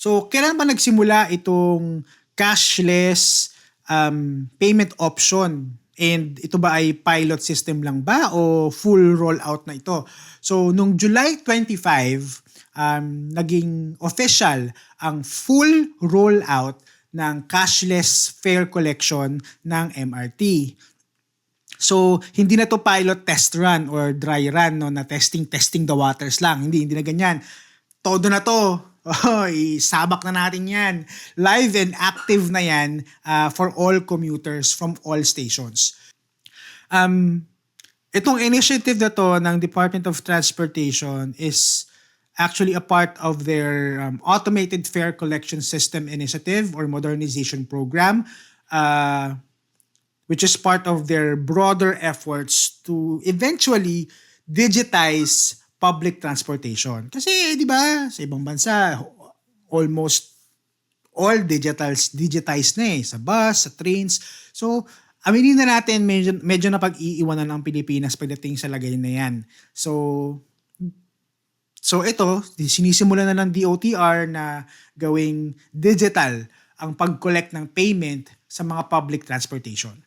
So, kailan ba nagsimula itong cashless payment option? And ito ba ay pilot system lang ba o full rollout na ito? So, nung July 25, naging official ang full rollout ng cashless fare collection ng MRT. So, hindi na to pilot test run or dry run, no, na testing the waters lang. Hindi na ganyan. Todo na to. Oh, isabak na natin yan. Live and active na yan for all commuters from all stations. Itong initiative na to ng Department of Transportation is actually a part of their Automated Fare Collection System Initiative or Modernization Program, which is part of their broader efforts to eventually digitize public transportation. Kasi, di ba, sa ibang bansa, almost all digitized na sa bus, sa trains. So, aminin na natin, medyo napag-iiwanan ang Pilipinas pagdating sa lagay na yan. So ito, sinisimula na ng DOTR na gawing digital ang pag-collect ng payment sa mga public transportation.